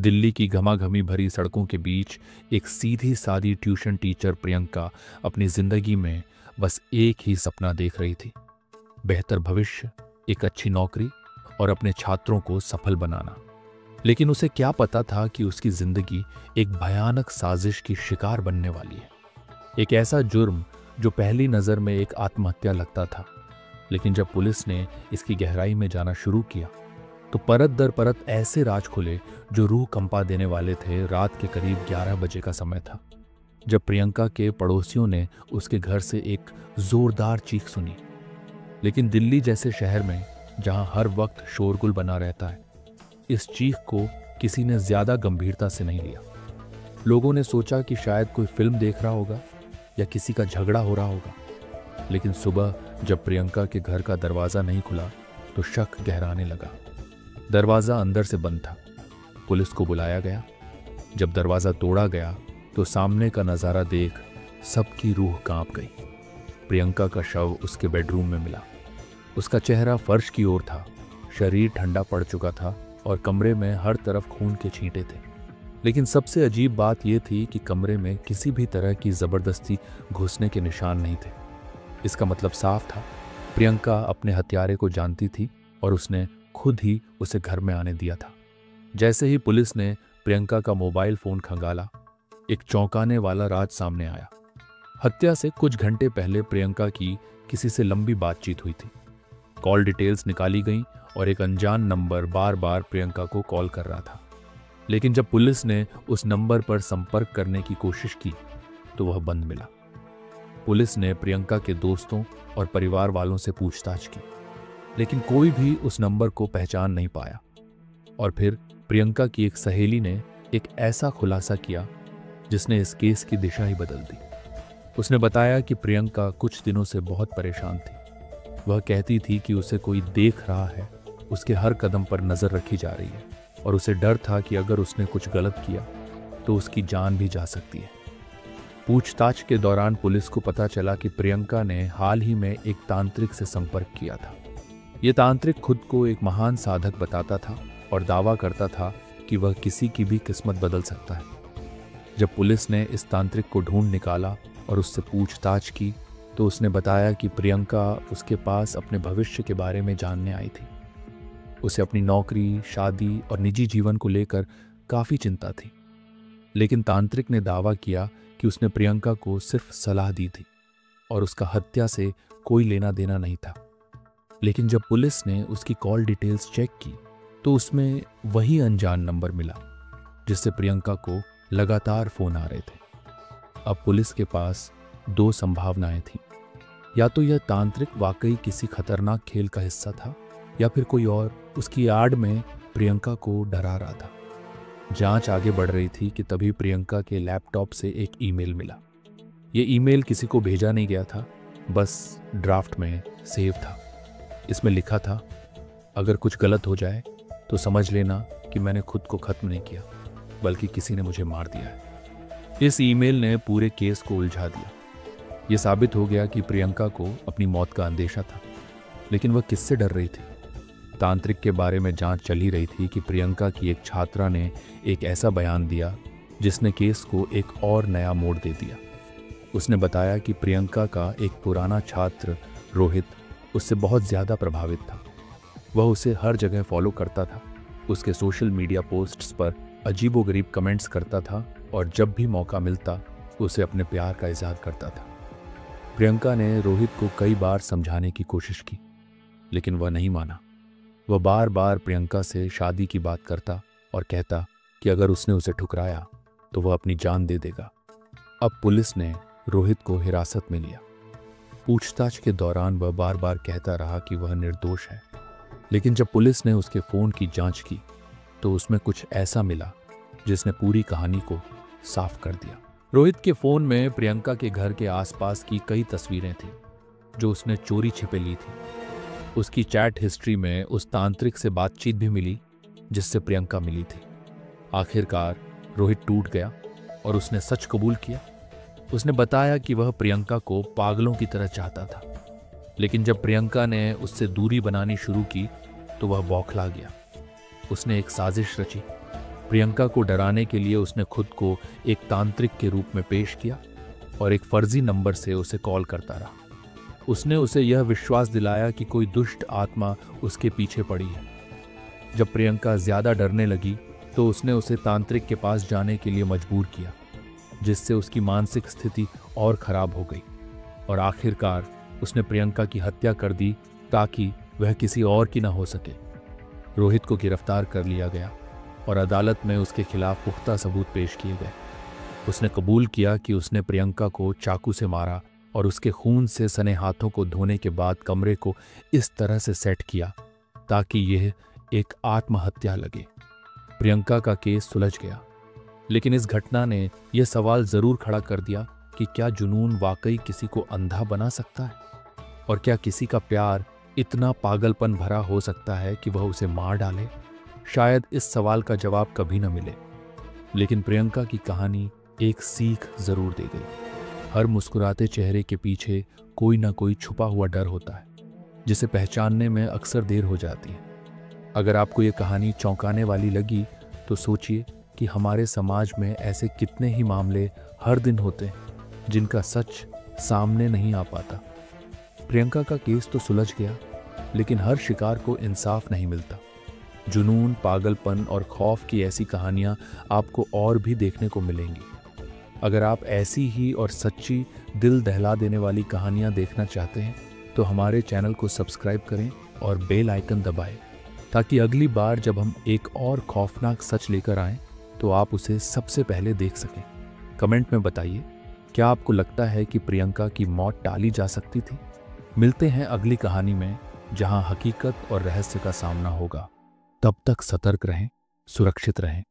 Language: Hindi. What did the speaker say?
दिल्ली की घमाघमी भरी सड़कों के बीच एक सीधी सादी ट्यूशन टीचर प्रियंका अपनी जिंदगी में बस एक ही सपना देख रही थी, बेहतर भविष्य, एक अच्छी नौकरी और अपने छात्रों को सफल बनाना। लेकिन उसे क्या पता था कि उसकी जिंदगी एक भयानक साजिश की शिकार बनने वाली है। एक ऐसा जुर्म जो पहली नज़र में एक आत्महत्या लगता था, लेकिन जब पुलिस ने इसकी गहराई में जाना शुरू किया तो परत दर परत ऐसे राज खुले जो रूह कंपा देने वाले थे। रात के करीब 11 बजे का समय था जब प्रियंका के पड़ोसियों ने उसके घर से एक जोरदार चीख सुनी। लेकिन दिल्ली जैसे शहर में जहां हर वक्त शोरगुल बना रहता है, इस चीख को किसी ने ज्यादा गंभीरता से नहीं लिया। लोगों ने सोचा कि शायद कोई फिल्म देख रहा होगा या किसी का झगड़ा हो रहा होगा। लेकिन सुबह जब प्रियंका के घर का दरवाजा नहीं खुला तो शक गहराने लगा। दरवाजा अंदर से बंद था। पुलिस को बुलाया गया। जब दरवाजा तोड़ा गया तो सामने का नजारा देख सबकी रूह कांप गई। प्रियंका का शव उसके बेडरूम में मिला। उसका चेहरा फर्श की ओर था, शरीर ठंडा पड़ चुका था और कमरे में हर तरफ खून के छींटे थे। लेकिन सबसे अजीब बात यह थी कि कमरे में किसी भी तरह की जबरदस्ती घुसने के निशान नहीं थे। इसका मतलब साफ था, प्रियंका अपने हत्यारे को जानती थी और उसने खुद ही उसे घर में आने दिया था। जैसे ही पुलिस ने प्रियंका का मोबाइल फोन खंगाला, एक चौंकाने वाला राज सामने आया। हत्या से कुछ घंटे पहले प्रियंका की किसी से लंबी बातचीत हुई थी। कॉल डिटेल्स निकाली गईं और एक अनजान नंबर बार बार प्रियंका को कॉल कर रहा था। लेकिन जब पुलिस ने उस नंबर पर संपर्क करने की कोशिश की तो वह बंद मिला। पुलिस ने प्रियंका के दोस्तों और परिवार वालों से पूछताछ की, लेकिन कोई भी उस नंबर को पहचान नहीं पाया। और फिर प्रियंका की एक सहेली ने एक ऐसा खुलासा किया जिसने इस केस की दिशा ही बदल दी। उसने बताया कि प्रियंका कुछ दिनों से बहुत परेशान थी। वह कहती थी कि उसे कोई देख रहा है, उसके हर कदम पर नजर रखी जा रही है और उसे डर था कि अगर उसने कुछ गलत किया तो उसकी जान भी जा सकती है। पूछताछ के दौरान पुलिस को पता चला कि प्रियंका ने हाल ही में एक तांत्रिक से संपर्क किया था। यह तांत्रिक खुद को एक महान साधक बताता था और दावा करता था कि वह किसी की भी किस्मत बदल सकता है। जब पुलिस ने इस तांत्रिक को ढूंढ निकाला और उससे पूछताछ की तो उसने बताया कि प्रियंका उसके पास अपने भविष्य के बारे में जानने आई थी। उसे अपनी नौकरी, शादी और निजी जीवन को लेकर काफ़ी चिंता थी। लेकिन तांत्रिक ने दावा किया कि उसने प्रियंका को सिर्फ सलाह दी थी और उसका हत्या से कोई लेना देना नहीं था। लेकिन जब पुलिस ने उसकी कॉल डिटेल्स चेक की तो उसमें वही अनजान नंबर मिला जिससे प्रियंका को लगातार फोन आ रहे थे। अब पुलिस के पास दो संभावनाएं थीं। या तो यह तांत्रिक वाकई किसी खतरनाक खेल का हिस्सा था या फिर कोई और उसकी आड़ में प्रियंका को डरा रहा था। जांच आगे बढ़ रही थी कि तभी प्रियंका के लैपटॉप से एक ईमेल मिला। यह ईमेल किसी को भेजा नहीं गया था, बस ड्राफ्ट में सेव था। इसमें लिखा था, अगर कुछ गलत हो जाए तो समझ लेना कि मैंने खुद को खत्म नहीं किया, बल्कि किसी ने मुझे मार दिया है। इस ईमेल ने पूरे केस को उलझा दिया। यह साबित हो गया कि प्रियंका को अपनी मौत का अंदेशा था, लेकिन वह किससे डर रही थी? तांत्रिक के बारे में जांच चल ही रही थी कि प्रियंका की एक छात्रा ने एक ऐसा बयान दिया जिसने केस को एक और नया मोड़ दे दिया। उसने बताया कि प्रियंका का एक पुराना छात्र रोहित उससे बहुत ज़्यादा प्रभावित था। वह उसे हर जगह फॉलो करता था, उसके सोशल मीडिया पोस्ट्स पर अजीबोगरीब कमेंट्स करता था और जब भी मौका मिलता उसे अपने प्यार का इजहार करता था। प्रियंका ने रोहित को कई बार समझाने की कोशिश की, लेकिन वह नहीं माना। वह बार बार प्रियंका से शादी की बात करता और कहता कि अगर उसने उसे ठुकराया तो वह अपनी जान दे देगा। अब पुलिस ने रोहित को हिरासत में लिया। पूछताछ के दौरान वह बार बार कहता रहा कि वह निर्दोष है, लेकिन जब पुलिस ने उसके फ़ोन की जांच की तो उसमें कुछ ऐसा मिला जिसने पूरी कहानी को साफ कर दिया। रोहित के फ़ोन में प्रियंका के घर के आसपास की कई तस्वीरें थीं जो उसने चोरी छिपे ली थी। उसकी चैट हिस्ट्री में उस तांत्रिक से बातचीत भी मिली जिससे प्रियंका मिली थी। आखिरकार रोहित टूट गया और उसने सच कबूल किया। उसने बताया कि वह प्रियंका को पागलों की तरह चाहता था, लेकिन जब प्रियंका ने उससे दूरी बनानी शुरू की तो वह बौखला गया। उसने एक साजिश रची, प्रियंका को डराने के लिए उसने खुद को एक तांत्रिक के रूप में पेश किया और एक फर्जी नंबर से उसे कॉल करता रहा। उसने उसे यह विश्वास दिलाया कि कोई दुष्ट आत्मा उसके पीछे पड़ी है। जब प्रियंका ज्यादा डरने लगी तो उसने उसे तांत्रिक के पास जाने के लिए मजबूर किया, जिससे उसकी मानसिक स्थिति और खराब हो गई और आखिरकार उसने प्रियंका की हत्या कर दी ताकि वह किसी और की न हो सके। रोहित को गिरफ्तार कर लिया गया और अदालत में उसके खिलाफ पुख्ता सबूत पेश किए गए। उसने कबूल किया कि उसने प्रियंका को चाकू से मारा और उसके खून से सने हाथों को धोने के बाद कमरे को इस तरह से सेट किया ताकि यह एक आत्महत्या लगे। प्रियंका का केस सुलझ गया, लेकिन इस घटना ने यह सवाल जरूर खड़ा कर दिया कि क्या जुनून वाकई किसी को अंधा बना सकता है, और क्या किसी का प्यार इतना पागलपन भरा हो सकता है कि वह उसे मार डाले। शायद इस सवाल का जवाब कभी न मिले, लेकिन प्रियंका की कहानी एक सीख जरूर दे गई। हर मुस्कुराते चेहरे के पीछे कोई ना कोई छुपा हुआ डर होता है, जिसे पहचानने में अक्सर देर हो जाती है। अगर आपको ये कहानी चौंकाने वाली लगी तो सोचिए कि हमारे समाज में ऐसे कितने ही मामले हर दिन होते हैं जिनका सच सामने नहीं आ पाता। प्रियंका का केस तो सुलझ गया, लेकिन हर शिकार को इंसाफ नहीं मिलता। जुनून, पागलपन और खौफ की ऐसी कहानियां आपको और भी देखने को मिलेंगी। अगर आप ऐसी ही और सच्ची, दिल दहला देने वाली कहानियां देखना चाहते हैं तो हमारे चैनल को सब्सक्राइब करें और बेल आइकन दबाएं, ताकि अगली बार जब हम एक और खौफनाक सच लेकर आएं तो आप उसे सबसे पहले देख सकें। कमेंट में बताइए, क्या आपको लगता है कि प्रियंका की मौत टाली जा सकती थी? मिलते हैं अगली कहानी में, जहां हकीकत और रहस्य का सामना होगा। तब तक सतर्क रहें, सुरक्षित रहें